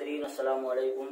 नाजरीन अस्सलाम वालेकुम।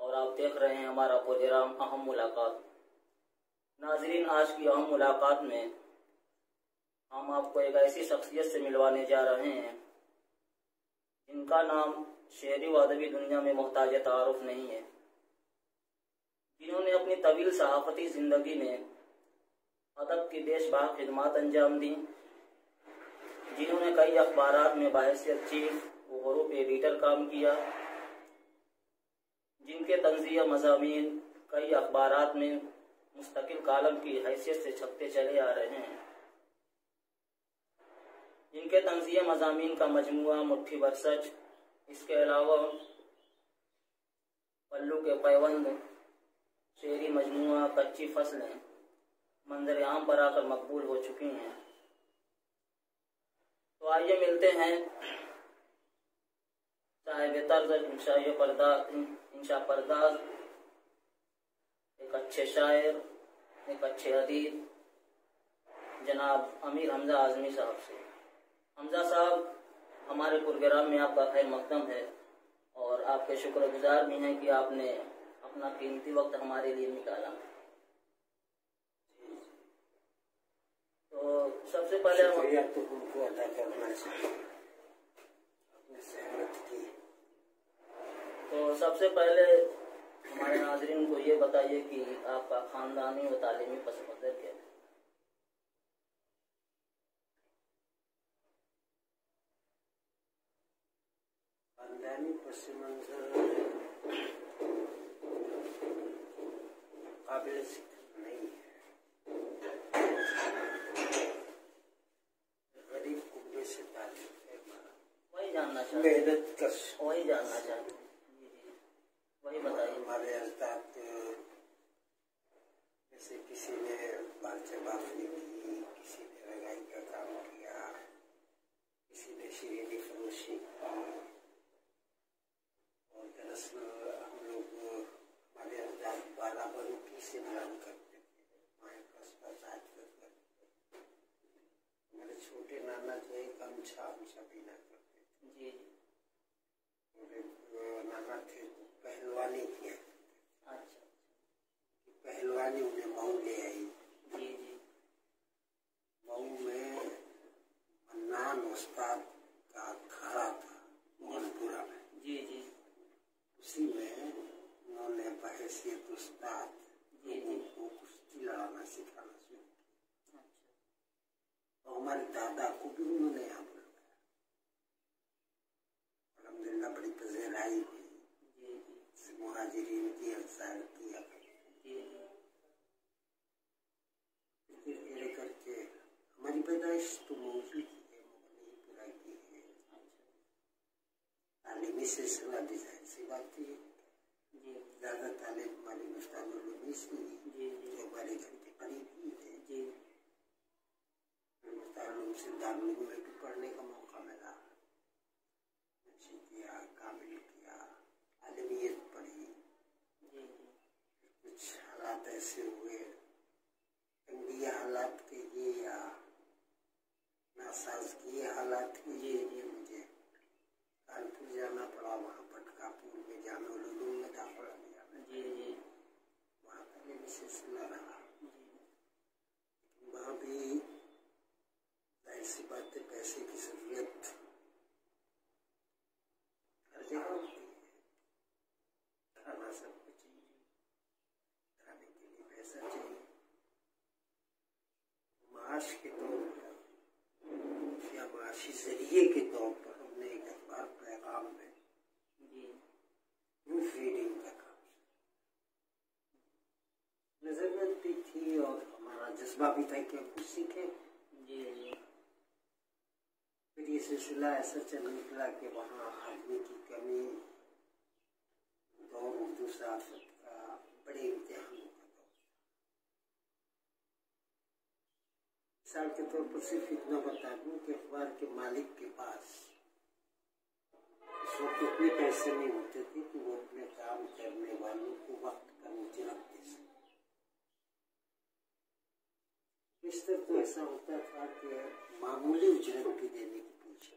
और आप देख रहे हैं हमारा प्रोग्राम अहम मुलाकात। नाजरीन, आज की अहम मुलाकात में हम आपको एक ऐसी शख्सियत से मिलवाने जा रहे हैं जिनका नाम शेरी व अदबी दुनिया में मोहताज तारुफ नहीं है, जिन्होंने अपनी तवील सहाफती जिंदगी में अदब की बेशबहा खिदमत अंजाम दी, जिन्होंने कई अखबारात में बाहैसियत चीफ व ग्रुप एडिटर काम किया, जिनके तंज़िया मज़ामीन कई अखबारात में मुस्तकिल कालम की हैसियत से छपते चले आ रहे हैं। इनके तंज़िया मज़ामीन का मजमुआ मुट्ठी भर सच, इसके अलावा पल्लू के पैवंद, शेरी मजमुआ कच्ची फसलें मंजर आम पर आकर मकबूल हो चुकी हैं। तो आइए मिलते हैं साहिब तर्ज इंशा परदाज, एक अच्छे शायर, एक अच्छे अदीब, जनाब अमीर हमज़ा एअज़मी साहब से। हमज़ा साहब, हमारे प्रोग्राम में आपका खैर मकदम है और आपके शुक्रगुजार भी हैं कि आपने अपना कीमती वक्त हमारे लिए निकाला। तो सबसे पहले हमारे नाज़रीन को ये बताइए कि आपका खानदानी व तालीमी पस मंज़र क्या है? खानदानी पस मंज़र काबिल ज़िक्र नहीं है। गरीब कुब्बे से ताल्लुक़ है हमारा। वही जानना चाहते, मेहनत कर वही जानना चाहते, वही बताइए। हमारे अजदाद जैसे किसी ने बालचे बाफी की, किसी ने रंगाई का काम किया, किसी ने शीरी फरोशी की, और दरअसल हम लोग हमारे अजदाद बाला बरूकी से बिलोंग करते थे। हमारे छोटे नाना जो है गमछा पीना करते थे जी, और एक नाना थे पहलवानी किया। अच्छा, पहलवानी उन्हें मऊ ले आई। जी जी, मऊ में मन्नान उस्ताद का अखाड़ा था मोहनपुरा में। जी जी, उसी में उन्होंने बहैसियत उस्ताद लोगों को कुश्ती लड़ाना सिखाना शुरू किया। और हमारे दादा को भी उन्होंने यहाँ बुलाया। अल्हम्दुलिल्लाह बड़ी पज़ेराई हुई, मुहाजिरीन की अंसार किया। धीरे करके हमारी पैदाइश तो मौजूद है, नहीं पूरा की है। तालीमी सिलसिला भी जाहिर सी बात थी, ज़्यादा तालीम हमारी मुस्ताद से जो हमारे घर के करीब ही थे। मुस्ताद से दारुल में भी पढ़ने का मौका मिला, अच्छी किया, काबिल किया, आलमियत पढ़ी। कुछ हालात ऐसे हुए, तंगिया हालात के ये या नासाज़गी हालात के लिए मुझे कानपुर जाना पड़ा। वहाँ पटकापुर में जामे उलूम में दाखिला लिया मैंने। वहाँ पहले भी सिलसिला रहा। वहाँ भी ऐसी बातें, पैसे की ज़रूरत हर जगह होती है। खाना सबको चाहिए, खाने के लिए पैसा चाहिए। माश के तौर पर या माशी जरिए के तौर पर हमने एक अखबार पैगाम में प्रूफ रीडिंग का काम नजरियत भी थी और हमारा जज्बा भी था कि हम कुछ सीखें। फिर ये सिलसिला ऐसा चल निकला कि वहाँ आदमी की कमी, दौर उर्दू सहाफ़त का बड़े इम्तिहानों का दौर। मिसाल के तौर पर सिर्फ इतना बता दूँ कि अखबार के मालिक के पास उस वक्त इतने पैसे नहीं होते थे कि वो अपने काम करने वालों को वक्त का उजरत दे सके। इस तरह तो ऐसा होता था कि मामूली उजरत भी देने की पूछे।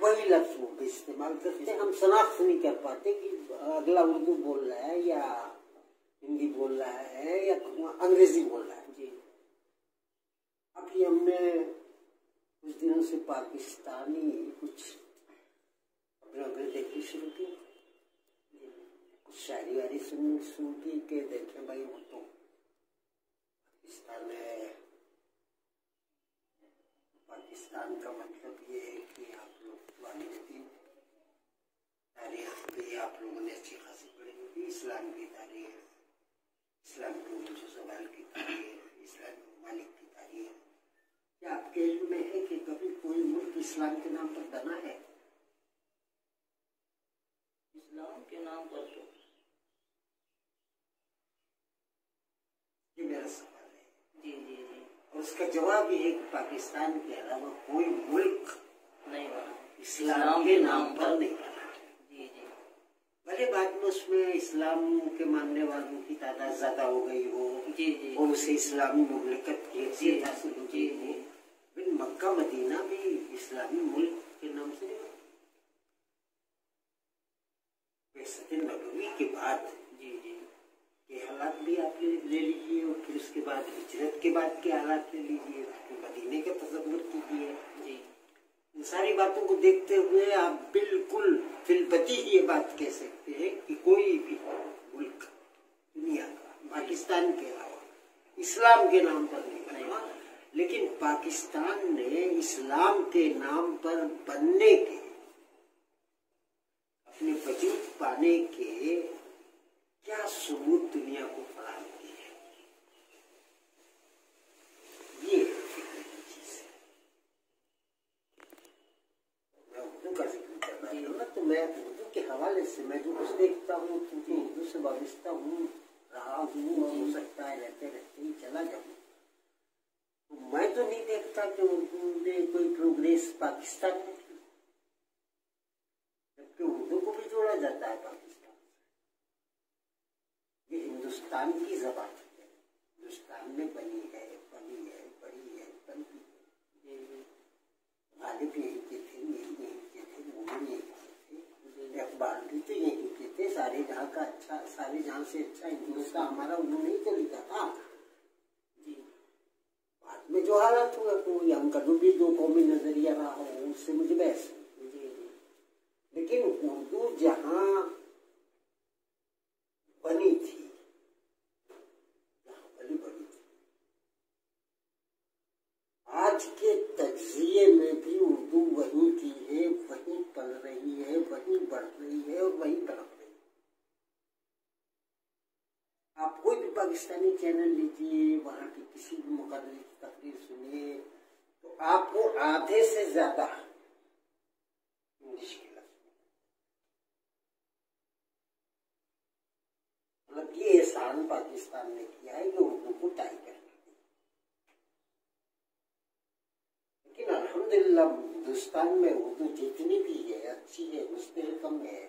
वही लफ्ज वो भी इस्तेमाल करते हैं। हम शनाख्त नहीं कर पाते कि अगला उर्दू बोल रहा है या हिंदी बोल रहा है या अंग्रेजी बोल रहा है। जी। अभी हमने कुछ दिनों से पाकिस्तानी कुछ अपने देखनी शुरू की, कुछ शायरी वारी सुन की के देखे भाई वो तो पाकिस्तान है। पाकिस्तान का मतलब ये है कि आप लोग तारीख भी आप लोगों ने अच्छी खासी पढ़ी होगी, इस्लाम की तारीख, इस्लाम के ऊंचे सवाल की तारीख, इस्लामी ममालिक की तारीख। क्या आपके इल्म में है कि कभी कोई मुल्क इस्लाम के नाम पर बना है? इस्लाम के नाम पर तो ये मेरा सवाल है। जी जी जी। और उसका जवाब ये है कि पाकिस्तान के अलावा कोई मुल्क नहीं बना, इस्लाम के नाम पर नहीं बना। जी जी। भले बाद में उसमें इस्लाम के मानने वालों की तादाद ज्यादा हो गई हो, जी जी, और उसे इस्लामी मुमलिकत की हैसियत हासिल हो गई हो, लेकिन मक्का मदीना भी इस्लामी मुल्क के नाम से बेशक नबवी के बाद जी जी के हालात भी आप ले लीजिए, और फिर उसके बाद हिजरत के बाद के हालात ले लीजिए, मदीने का तसव्वुर कीजिए। जी। इन सारी बातों को देखते हुए आप बिल्कुल फिलबती ही ये बात कह सकते हैं कि कोई भी मुल्क दुनिया का पाकिस्तान के अलावा इस्लाम के नाम पर नहीं बना, लेकिन पाकिस्तान ने इस्लाम के नाम पर बनने के, अपने वजूद पाने के क्या सबूत दुनिया को फराहम किए हैं, ये फिक्र की चीज है। मैं उर्दू का जिक्र कर रहा हूँ ना, तो मैं उर्दू के हवाले से मैं जो कुछ देखता हूँ, क्योंकि उर्दू से वाबस्ता हूँ, रहा हूँ, और हो सकता है रहते रहते ही चला जाऊँ, तो मैं तो नहीं देखता कि उर्दू ने कोई प्रोग्रेस पाकिस्तान में की, जबकि उर्दू को भी जोड़ा जाता है पाकिस्तान। ये हिंदुस्तान की जबान है, हिंदुस्तान में बनी है, पली है, पढ़ी है, बनती है। गालिब यहीं के थे, यहीं के थे, मोहन यहीं के थे, अखबार भी तो यहीं के थे। सारे जहाँ का अच्छा, सारे जहाँ से अच्छा हिंदुस्तान हमारा उन्होंने ही तो लिखा था। बाद में जो हालत हुआ तो हम कभी भी दो कौमी नजरिया रहा हो, उससे मुझे बहस, लेकिन उर्दू जहाँ बनी थी, जहाँ बनी थी, आज के तज्जिये में भी उर्दू वहीं की है, वहीं पल रही है, वहीं बढ़ रही है और वहीं पनप रही है। आप कोई भी पाकिस्तानी चैनल लीजिए, वहां की किसी भी मुकर्रिर की तकरीर सुनिए, तो आपको आधे से ज्यादा इंग्लिश के मतलब ये एहसान पाकिस्तान ने किया है कि उर्दू को टाई कर दिया। लेकिन अल्हम्दुलिल्लाह हिंदुस्तान में उर्दू जितनी भी है अच्छी है, मुस्तहकम है,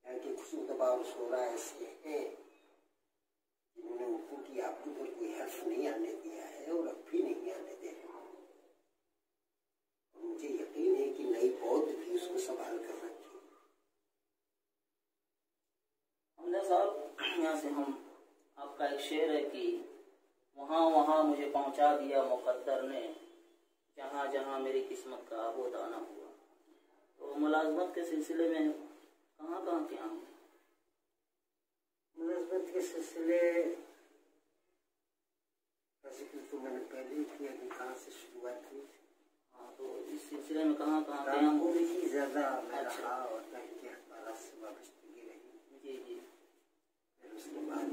यहाँ के खुशनुमा और शोरा ऐसे हैं जिन्होंने उर्दू की आबरू पर कोई हर्फ नहीं आने दिया है और अब भी नहीं आने देगा। मुझे यकीन है कि नई बौद्ध भी उसको संभाल कर रखी। साहब, यहाँ से हम आपका एक शेर है कि वहाँ वहाँ मुझे पहुँचा दिया मुकद्दर ने, जहाँ जहाँ मेरी किस्मत का आबोदाना हुआ। तो मुलाजमत के सिलसिले में कहाँ कहाँ क्या हूँ? मुलाजमत के सिलसिले जिक्र तो मैंने पहले ही किया कि कहाँ से शुरुआत हुई। हाँ, तो इस सिलसिले में कहाँ कहाँ क्या हूँ? ज्यादा मैं रहा और कहीं के अखबार से वाबस्तगी रही। जी जी। उसके बाद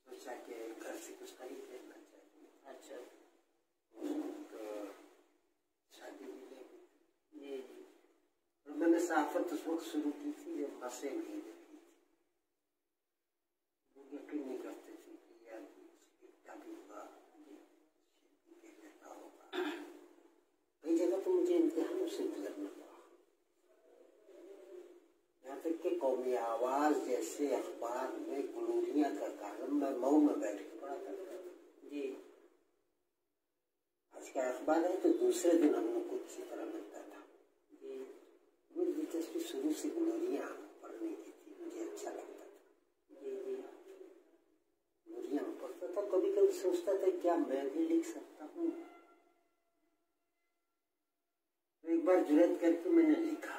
सोचा कि घर से कुछ खरीद लेना चाहिए। अच्छा। तो शादी भी ले गई। जी जी। और मैंने सहाफत उस वक्त शुरू की थी जब बसें नहीं लगी थी। लोग यकीन नहीं करते थे कि यार इतना भी होगा, लेता होगा। कई जगह तो मुझे इम्तिहानों से गुजरना पड़ा। यहाँ तक कि कौमी आवाज जैसे अखबार में गुलूरिया का कालम मैं मऊ में बैठ के पढ़ा करता था। जी। आज का अखबार है तो दूसरे दिन हम लोग को इसी तरह मिलता था। मुझे दिलचस्पी शुरू से ग्लोरियाँ पढ़ने की थी, मुझे अच्छा लगता था। ग्लोरियाँ पढ़ता था, कभी कभी सोचता था क्या मैं भी लिख सकता हूँ। एक बार जुर्रत करके मैंने लिखा।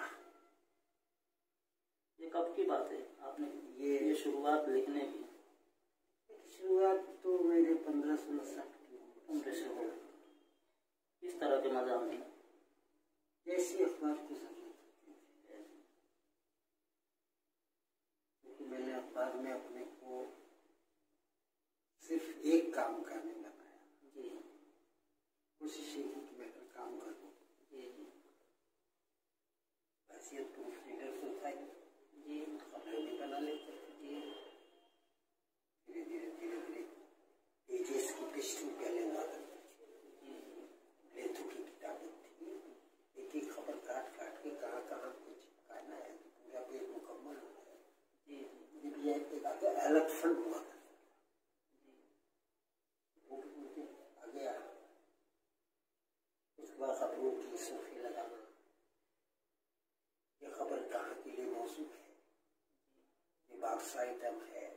ये कब की बात है आपने ये शुरुआत लिखने की? शुरुआत तो मेरे 15-16 साल की उम्र से हो। किस तरह के मज़ाक में? जैसी अखबार की जरूरत होती है, क्योंकि मैंने अखबार में अपने को सिर्फ एक काम करने लगाया। जी, कोशिश ये की कि मैं हर काम करूँ। जी जी, हैसियत प्रूफ रीडर तो था ही। जी, खबरें भी बना लेते थे। जी, धीरे धीरे पेजेस की पिस्टल पहले हुआ करती थी। लेथों की किताबें थी, एक एक खबर काट काट के कहाँ कहाँ कुछ चिपकाना है, पूरा पेज मुकम्मल हो गया। जी, ये एक आगे अलग फंड हुआ करता था, वो भी मुझे आ गया। उसके बाद खबरों की सुर्खी लगाना, ये खबर कहाँ के लिए मौजूद है, ये बॉक्स आइटम है,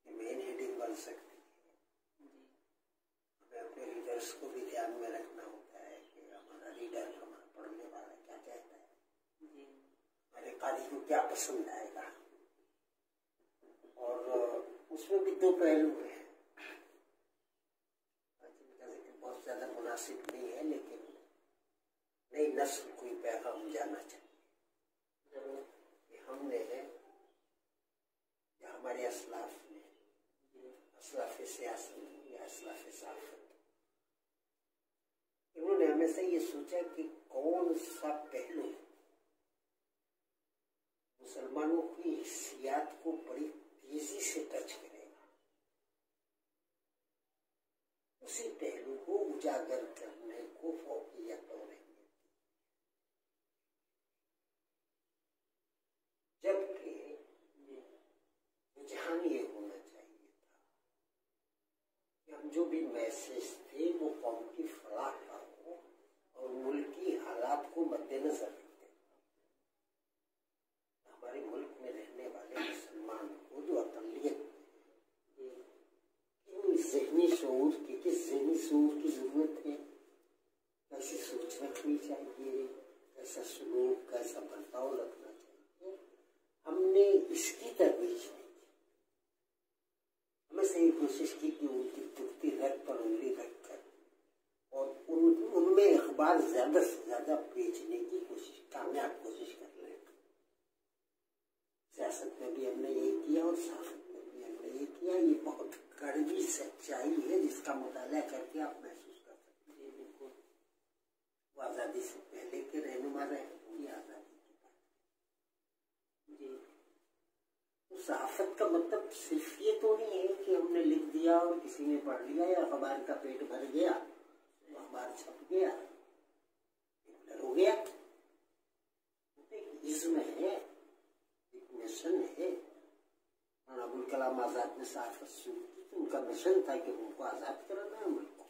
ये मेन हेडिंग बन सकती है। हमें अपने रीडर्स को भी ध्यान में रखना होता है कि हमारा रीडर, हमारा पढ़ने वाला क्या कहता है, हमारे कारी को क्या पसंद आएगा। और उसमें भी दो पहलू हैं, जिक्र बहुत ज्यादा मुनासिब नहीं है, लेकिन नई नस्ल को पैगाम जाना चाहिए कि हमने या हमारे असलाफ ने, असलाफ सियासत या असलाफ साफत, इन्होंने हमेशा ये सोचा कि कौन सा पहलू मुसलमानों की हिस्सियात को बड़ी तेजी से टच करेगा, उसी पहलू को उजागर करने को फौकियत हो रही है। जबकि रुझान ये होना चाहिए था कि हम जो भी मैसेज थे वो कौम की फलाह का हो और मुल्की हालात को मद्देनजर रखते। हमारे मुल्क में रहने वाले मुसलमान को जो अक़लियत ज़हनी शऊर की, किस ज़हनी शऊर की जरूरत है, कैसी सोच रखनी चाहिए, कैसा सलूक, कैसा बर्ताव रखना चाहिए, हमने इसकी तरबीज दी। हमेशा ये कोशिश की कि उनकी दुखती रग पर उंगली रखकर और उनमें अखबार ज्यादा से ज्यादा बेचने की कोशिश, कामयाब कोशिश कर लें। सियासत में भी हमने ये किया और साफत में भी हमने ये किया। ये बहुत कड़वी सच्चाई है जिसका मुताला करके आप महसूस कर सकते हैं। बिल्कुल वो आज़ादी से पहले के रहनुमा रहे, पूरी आज़ादी की बात जी। तो सहाफत का मतलब सिर्फ ये तो नहीं है कि हमने लिख दिया और किसी ने पढ़ लिया या अखबार का पेट भर गया, अखबार छप गया, हो गया। एक इज़्म है, एक मिशन है। अबुल कलाम आजाद ने सहाफत शुरू की तो उनका मिशन था कि उनको आजाद कराना है मुल्क को।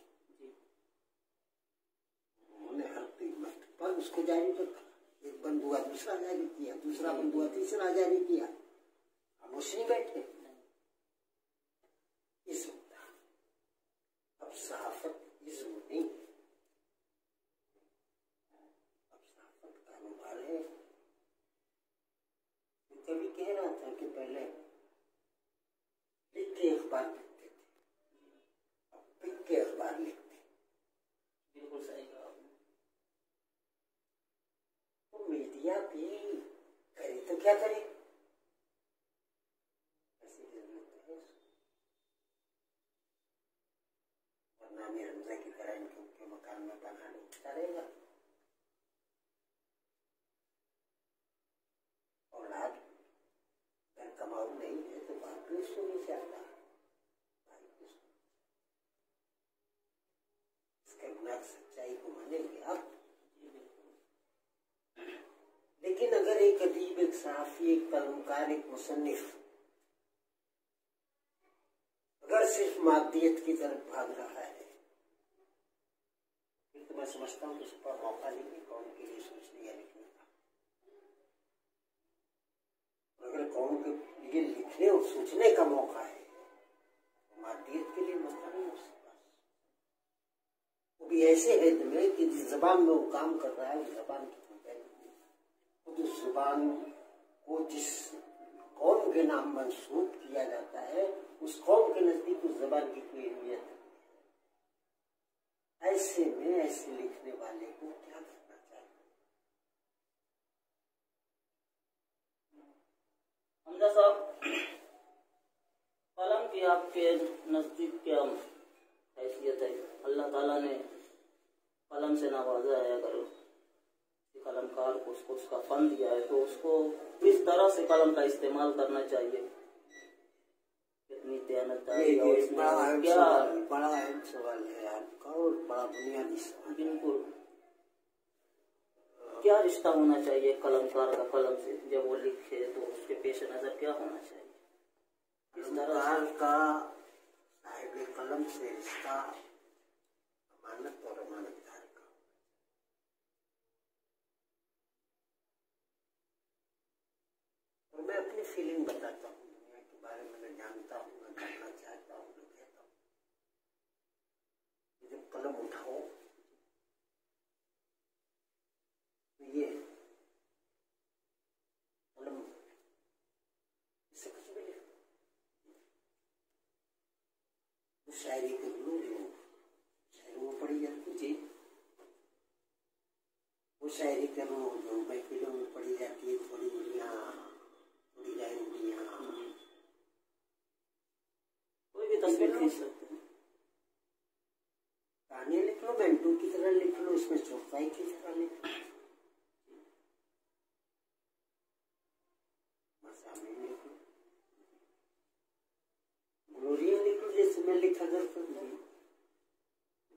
उन्होंने हर कीमत पर उसको जारी रखा। एक बंदुआ दूसरा जारी किया, दूसरा बंदुआ तीसरा जारी किया। खामोश नहीं बैठे। इज़्म था। अब सहाफत इज़्म नहीं, अब सहाफत कारोबार है। कभी कह रहा था कि पहले लिख के अखबार लिखते थे, अब पिक के अखबार लिखते। बिल्कुल सही कहा आपने। तो मीडिया भी करे तो क्या करे, ऐसी जरूरत है। वरना अमीर हमजा की तरह इनके मकान में पनाह नहीं उठता रहेगा। औलाद अगर कमाऊ नहीं है तो बाप भी उसको नहीं चाहता, इसका गुनाह सच्चाई को मानेंगे आप। लेकिन अगर एक अदीब, एक सहाफी, एक कलमकार, एक मुसन्निफ अगर सिर्फ मादियत की तरफ भाग रहा है मैं समझता हूँ उस पर मौका नहीं कौम के लिए सोचने या लिखने का। अगर कौम के लिए लिखने और सोचने का मौका है तो मादियत के लिए मौका नहीं हो सकता। वो भी ऐसे हद में कि जिस जबान में वो काम कर रहा है उस जबान की खुद उस जुबान को जिस कौम के नाम मंसूब किया जाता है उस कौम के नजदीक उस जबान की कोई अहमियत नहीं। ऐसे में ऐसे लिखने वाले को क्या करना चाहिए? हमजा साहब, कलम की आपके नजदीक क्या हैसियत है? अल्लाह ताला ने कलम से नवाजा है, अगर कलमकार को उसको उसका फन दिया है तो उसको किस तरह से कलम का इस्तेमाल करना चाहिए? कितनी बड़ा अहम सवाल है आपका और बड़ा बुनियादी सवाल। बिल्कुल, क्या रिश्ता होना चाहिए कलमकार का कलम से? जब वो लिखे तो उसके पेश नजर क्या होना चाहिए? कलमकार का साहिब कलम से रिश्ता अमानत और अमानतदार का। और मैं अपनी फीलिंग बताता हूँ, दुनिया के बारे में मैं जानता हूँ, मैं जानना चाहता हूँ, मैं कहता हूँ जब कलम उठाओ तो ये कलम इससे कुछ भी लिखो, शायरी कर लो जो शायरी वो पढ़ी जाती जी, वो शायरी करो जो महफिलों में पढ़ी जाती है, थोड़ी बुढ़ियाँ थोड़ी जाएंगियाँ, कोई भी तस्वीर खींच सकते हैं। कहानियाँ लिख लो, मेंटू की तरह लिख लो, इसमें चौपाई की तरह लिख लो, मसामे लिख लो, ग्लोरिया लिख लो, जैसे मैं लिखा करता था,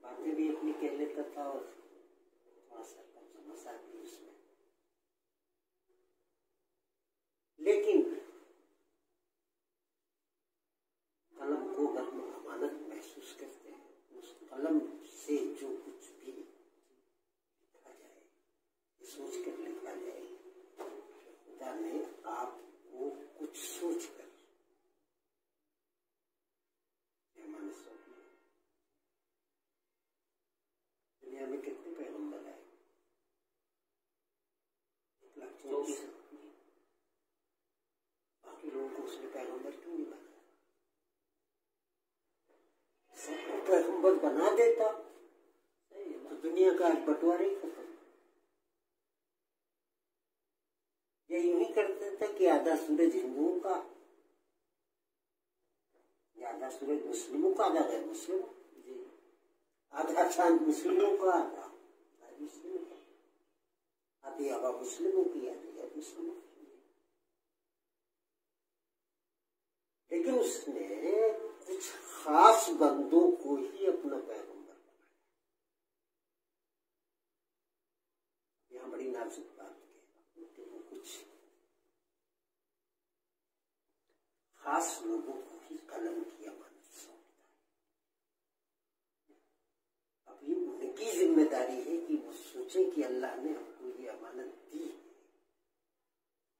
बातें भी अपनी कह लेता था और थोड़ा सा मसाल भी उसमें। लेकिन कलम को अगर हम अमानत महसूस करते हैं, उस कलम से जो कुछ भी लिखा जाए, सोच कर लिखा जाए, खुदा ने आपको कुछ सोच कर दुनिया में कितने पैगंबर आए? 1,24,000। बाकी लोगों को उसने पैगंबर क्यों नहीं बनाया? सबको पैगंबर बना देता तो दुनिया का बंटवारा ही खत्म। ये यूं ही करते थे कि आधा सूरज हिंदुओं का, आधा सूरज मुस्लिमों का, आधा गैर मुस्लिमों, आधा चांद मुस्लिमों का, आधा मुस्लिमों का, आधी हवा मुस्लिमों की, आधी गैर मुस्लिमों की। लेकिन उसने कुछ खास बंदों को ही अपना पैगंबर बनाया। यहाँ बड़ी नाजुक बात है कि वो कुछ खास लोगों को ही कलम की अमानत सौंपता है। अब ये उनकी जिम्मेदारी है कि वो सोचे कि अल्लाह ने हमको ये अमानत दी,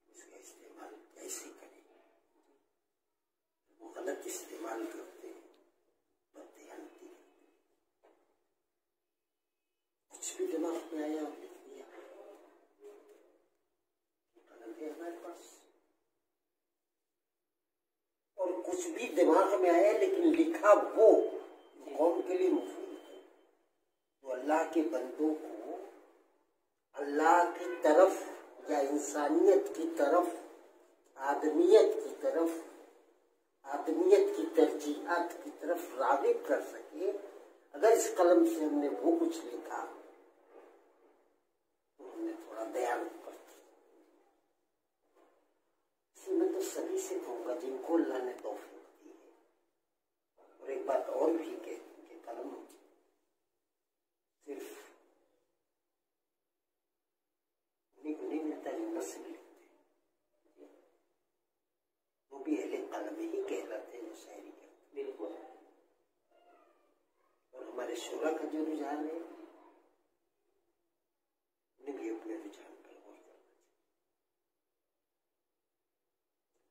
इसका इस्तेमाल कैसे करें। वो गलत इस्तेमाल करते हैं, बददियानती करते हैं, कुछ भी दिमाग में आया और लिख दिया। कलम है हमारे पास, और कुछ भी दिमाग में आया लेकिन लिखा वो कौम के लिए मुफीद है, तो अल्लाह के बंदों को अल्लाह की तरफ या इंसानियत की तरफ, आदमियत की तरफ, आदमियत की तरजीहात की तरफ राग़िब कर सके। अगर इस कलम से हमने वो कुछ लिखा तो हमने थोड़ा बयान कर दिया। मैं तो सभी से कहूँगा जिनको अल्लाह ने तौफीक दी है। और एक बात और भी कि कलम सिर्फ उन्हीं को नहीं मिलता जो नस्ल लिखते, वो भी अहले कलम ही कहलाते हैं जो शायरी करते। बिल्कुल। और हमारे शुरा का जो रुझान है उन्हें भी अपने रुझान पर गौर करना चाहिए।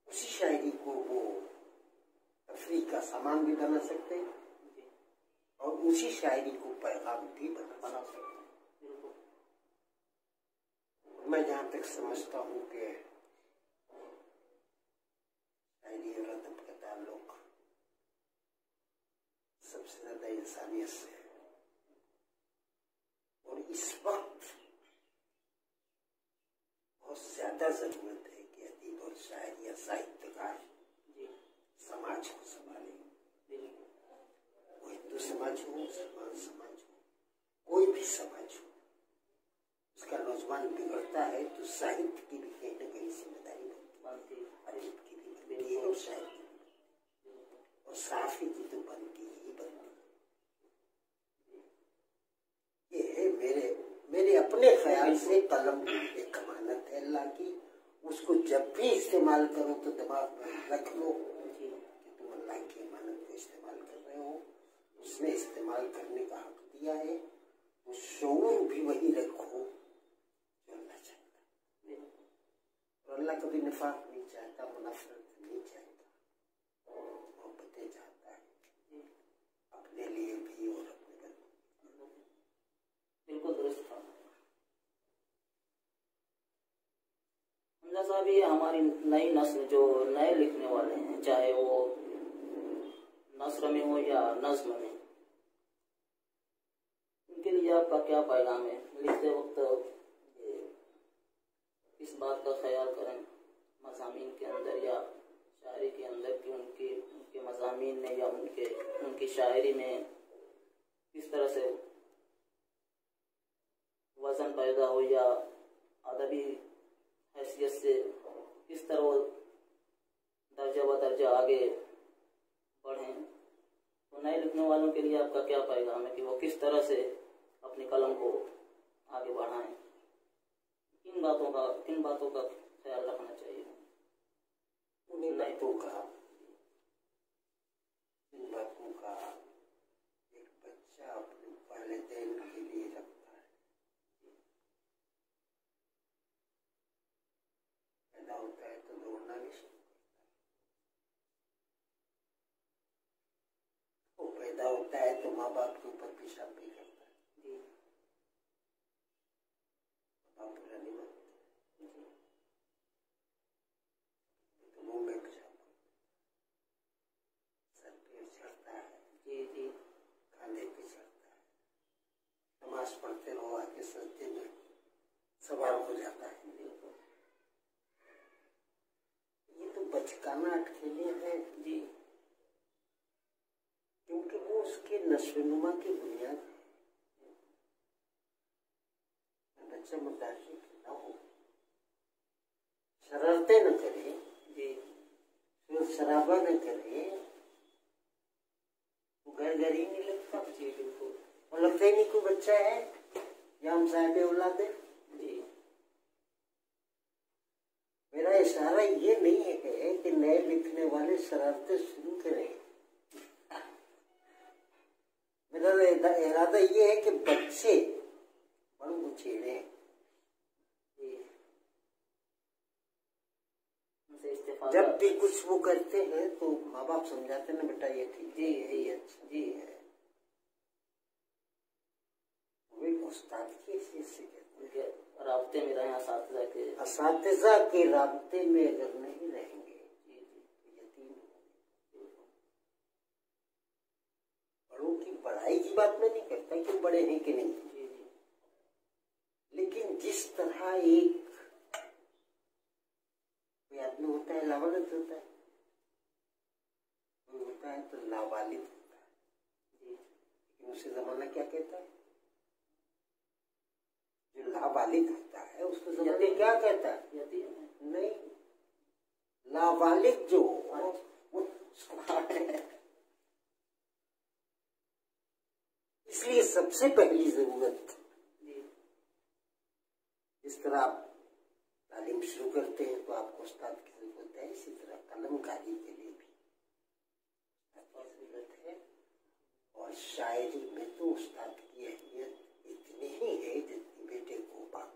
उसी शायरी को वो तफरीह का सामान भी बना सकते हैं और उसी शायरी को पैगाम भी बना सकते हैं। मैं जहाँ तक समझता हूँ कि शायरी और अदब का ताल्लुक सबसे ज्यादा इंसानियत से है और इस वक्त बहुत ज्यादा जरूरत है कि अदीब और शायर या साहित्यकार समाज को संभाले। वो हिंदू समाज हो, मुसलमान समाज हो, कोई भी समाज हो, उसका नौजवान बिगड़ता है तो साहित्य की भी कहीं न कहीं जिम्मेदारी बनती है, अदीब की भी बनती है और शायर की भी, और साफी की तो बनती ही बनती है। ये है मेरे अपने ख्याल से कलम एक अमानत है अल्लाह की। उसको जब भी इस्तेमाल करो तो दिमाग में रख लो कि तुम अल्लाह की अमानत को इस्तेमाल कर रहे हो। उसने इस्तेमाल करने का हक दिया है, तो शऊर भी वही रखो जो अल्लाह चाहता है। और अल्लाह कभी निफाक नहीं चाहता, मुनाफरत नहीं चाहता, मोहब्बतें चाहता है अपने लिए भी और अपने घर में। बिल्कुल दुरुस्त था हमजा साहब। ये हमारी नई नस्ल जो नए लिखने वाले हैं, चाहे वो नस्र में हो या नज्म में, उनके लिए आपका क्या पैगाम है? लिखते वक्त इस बात का ख्याल करें मज़ामीन के अंदर या शायरी के अंदर कि उनके मज़ामीन में या उनकी शायरी में किस तरह से वज़न पैदा हो या अदबी हैसियत से किस तरह वो दर्जा ब दर्जा आगे बढ़ें। तो नए लिखने वालों के लिए आपका क्या पैगाम है कि वो किस तरह से अपनी कलम को आगे बढ़ाएं? किन बातों का ख्याल रखना चाहिए? इन बातों का एक बच्चा अपने वालिदैन के लिए रखता है। पैदा होता है तो दौड़ना भी शुरू करता है, वो पैदा होता है तो माँ बाप के ऊपर पेशाब भी करता है। बाप बुरा नहीं मानते तो मुंह में पेशाब चढ़ता है, खाने पे चढ़ता है। नमाज पढ़ते रहो, आगे सजदे में सवार हो जाता है। ये तो बचकाना अटखेले हैं जी, क्योंकि वो उसके नशोनुमा की बुनियाद है। बच्चा मुतासिर न हो, शरारतें न करे जी, शराबा न करे, घर ही नहीं लगता जी। बिल्कुल, और लगता ही नहीं कोई बच्चा है या हम साहिब औलाद है जी। मेरा इशारा ये नहीं है कि नए लिखने वाले शरारतें शुरू करें। मेरा इरादा ये है कि बच्चे बड़ों को छेड़े, जब भी कुछ वो करते हैं तो माँ बाप समझाते ना, बेटा ये ठीक जी है, ये अच्छा जी है। वो एक उस्ताद की हैसियत से कहते हैं, राब्ते में रहें, असातिज़ा के राब्ते में अगर नहीं रहेंगे तो यतीम होंगे। बड़ों की बड़ाई की बात मैं नहीं करता कि बड़े हैं कि नहीं, लेकिन जिस तरह एक आदमी होता है लावालिद होता है, वो होता है तो लावालिद होता है, लेकिन उसे जमाना क्या कहता है? जो लावालिद होता है उसको जमाना क्या कहता है? नहीं, लावालिद जो इसलिए सबसे पहली जरूरत, इस तरह आप तालीम शुरू करते हैं तो आपको उस्ताद की जरूरत है, इसी तरह कलमकारी के लिए भी जरूरत है। और शायरी में तो उस्ताद की अहमियत इतनी ही है जितनी बेटे को बाप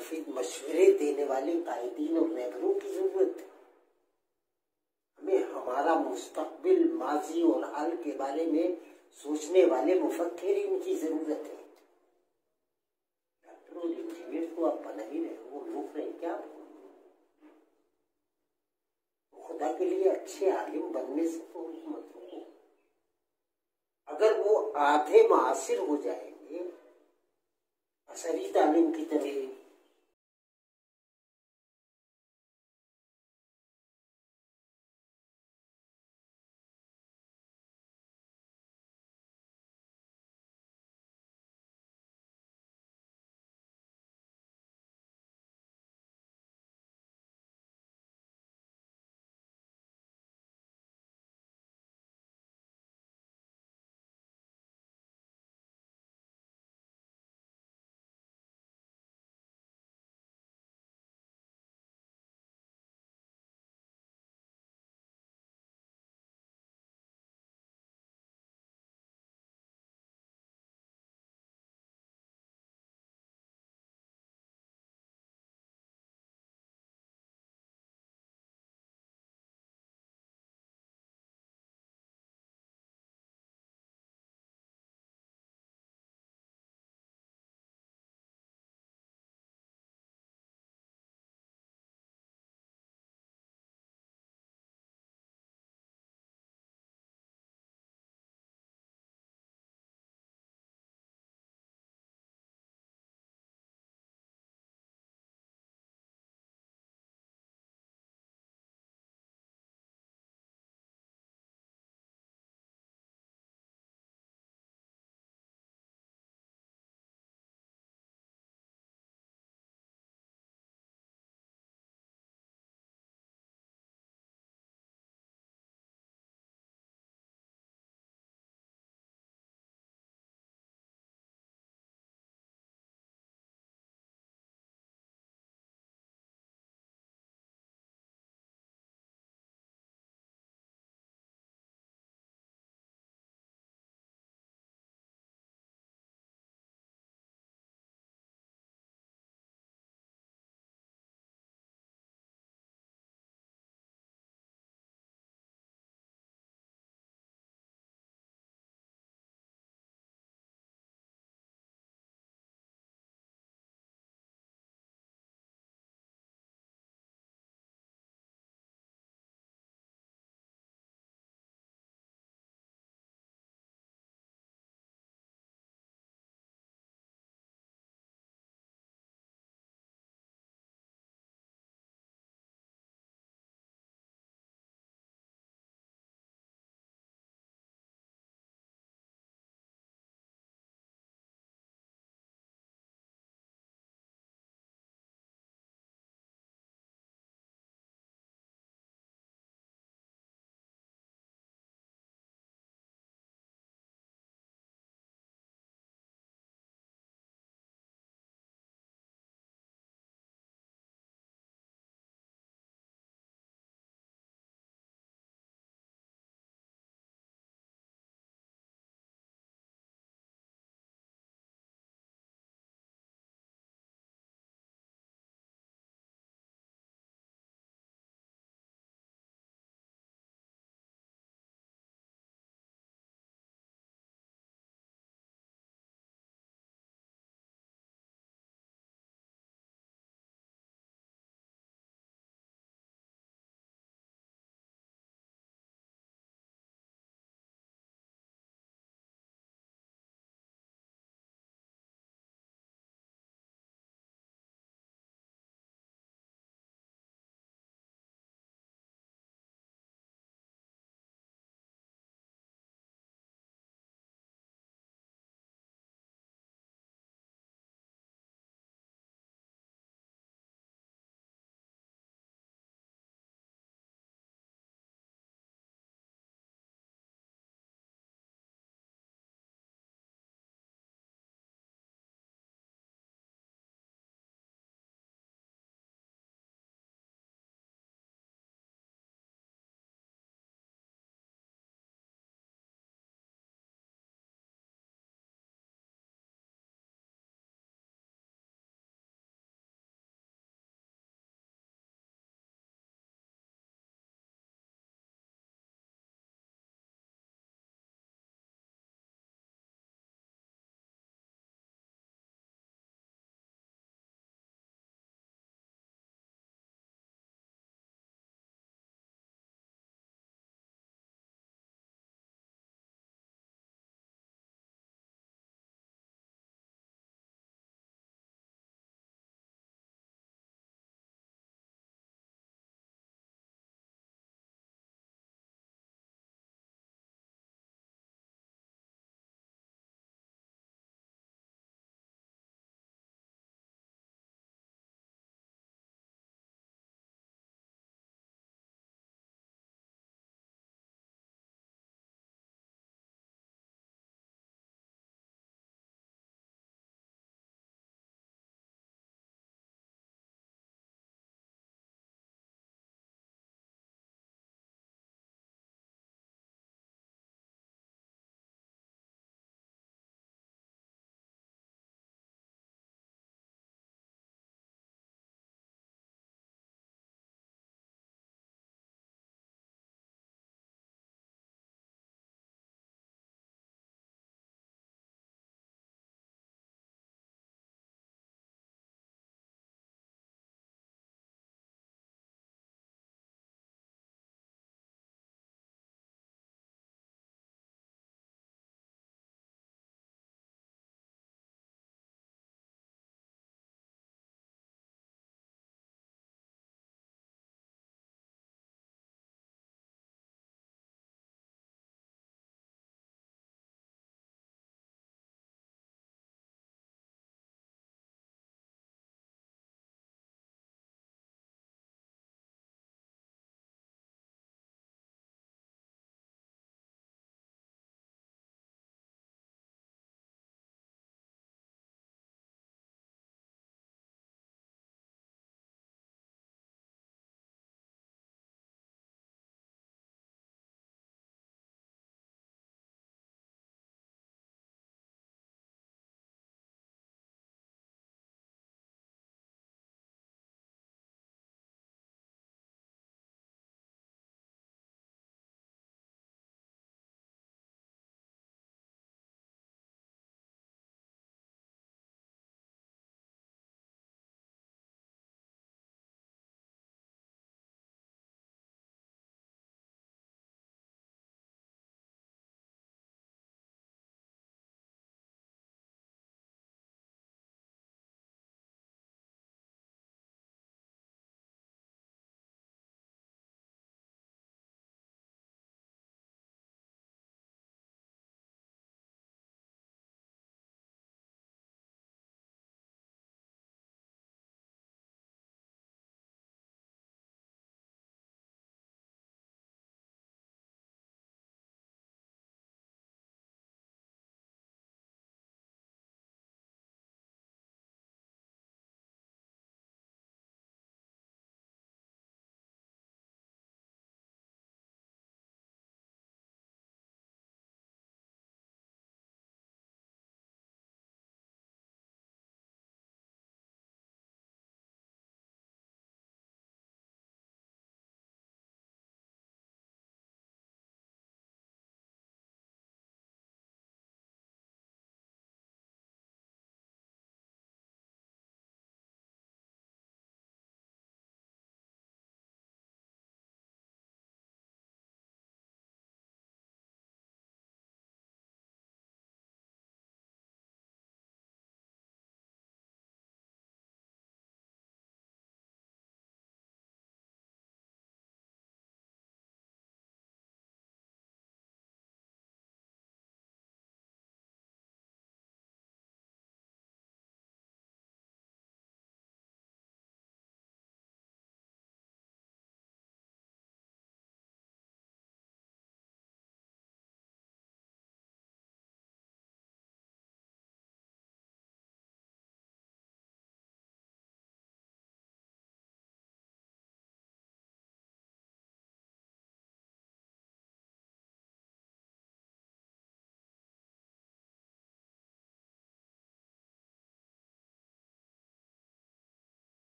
मुफीद मशवरे देने वाले कायदीन और रहबरों की जरूरत है। हमें हमारा मुस्तकबिल, माजी और हाल के बारे में सोचने वाले मुफक्किरीन की जरूरत है। डॉक्टर और इंजीनियर तो आप बना ही रहे हो, वो लोग रहे क्या? खुदा के लिए अच्छे आलिम बनने से तो मत रोको। अगर वो आधे मुआसिर हो जाएंगे असरी तालीम की तरह